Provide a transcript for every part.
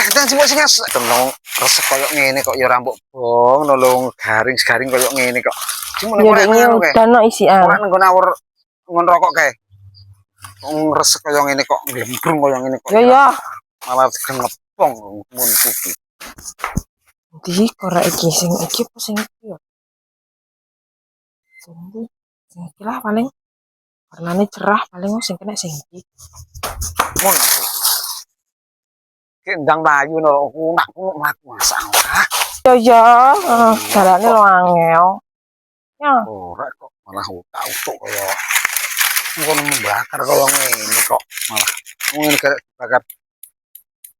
dan sibuk sing tenung resek koyo ngene kok ya rambut bong nolong garing-garing koyo ngene kok. Cuma Ya korek ini ngono kae. udah no isian. Ora nenggo nawur ngon rokok kae. Wong resek koyo ngene kok glembrung koyo ngene kok. Ya. Malah genepong mun iki. Di korek iki sing iki apa sing iki ya? Sing iki lah paling warnane cerah paling sing kena sing iki. Mun kendang layu no kunak mlaku masalah. Ya, dalane lo angel. Ya. Ora kok malah utak-utuk kaya ngono membakar kaya ngene kok malah ngene kaya bakar.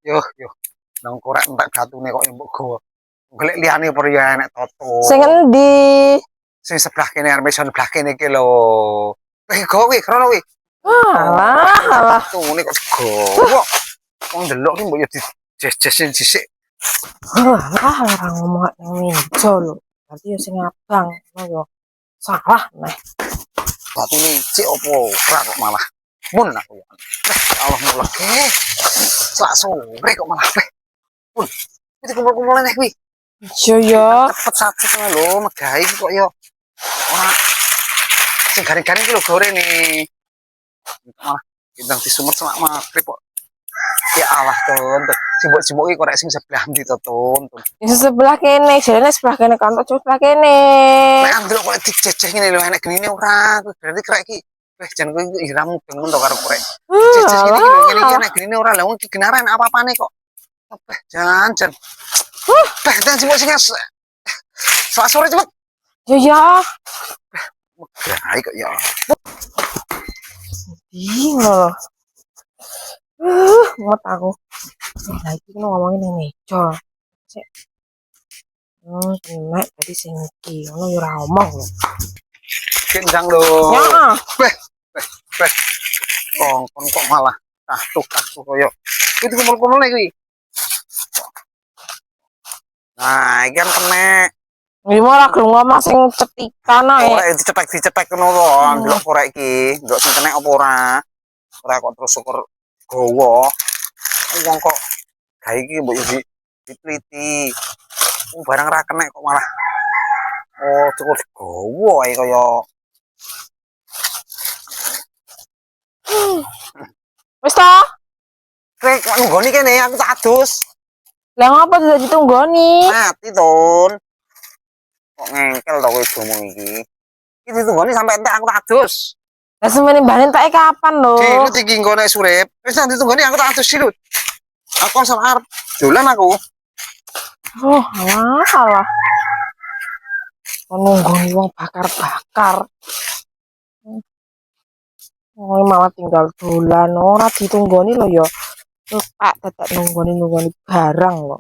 Yo, nang korek entek batune kok mbok gawa. Golek liyane apa ya enek toto. Sing endi? Sing sebelah kene arep sebelah kene iki lho. Gawe kuwi krono kuwi. Alah. Ngene kok gawa. Wong ndelok ki mbok yo dijes-jesin dhisik. Alah ora ngomong nang meja lho. Berarti yo sing abang yo salah neh. Batune cek opo ora kok malah. Mun aku ya. Allah muleke. Sak sore kok malah. Pun. Iki kumpul-kumpul neh kuwi. Yo. Cepet satu lho, megahi kok yo. Ora sing garing-garing ki lho gorene. Malah bintang disumet sama magrib kok. Ya Allah, Tun. Sibuk-sibuk iki korek sing sebelah ndi to, Tun? Di sebelah kene, jarene sebelah kene kantor sebelah kene. Nek andruk kok dijejeh ngene lho, enek genine ora. Berarti krek iki weh jan kowe iki iramu dengen to karo korek. Dijejeh ngene iki lho, ngene iki enek genine ora. Lah wong iki genaren apa-apane kok. Weh, jan. Weh, dan sibuk sing sak sore cepet. Ya. Megah kok ya. Ih, ngono. Ngot aku. Nah, iki ngomongin yang meja. Sik. Kena tadi sing iki, ngono yo ora omong lho. Gendang lho. Ya. Weh. Kongkon kok malah katuh koyo. Itu kumpul-kumpul nek kuwi. Nah, iki kan kena. Iki malah gelem ngomong sing cetikan ae. Korek dicetek ngono lho, ndelok korek iki, ndelok sing kena apa ora. Ora kok terus syukur gawa. Wong kok gawe iki mbok dipliti. Barang ra kena kok malah. Oh, cukup gawa ae kaya. Wis ta? Kowe kok nunggoni kene aku tak adus. Lah ngapa tidak ditunggoni? Mati, Tun. Kok ngengkel to kowe ngomong iki. Iki ditunggoni sampe entek aku tak adus. Lah semene mbane entek kapan lho? Silut iki engko nek surip. Wis tak ditunggoni aku tak adus silut. Aku asal arep dolan aku. Oh, alah. Nunggoni wong bakar-bakar. Oh, malah tinggal dolan ora ditunggoni lho ya. Pak dadak nunggoni barang lho.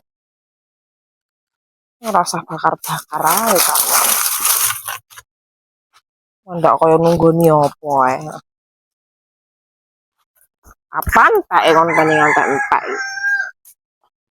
Ora usah bakar-bakar ae kawan. Ndak kaya nunggoni apa ae. Kapan tak kon panjenengan tak entek.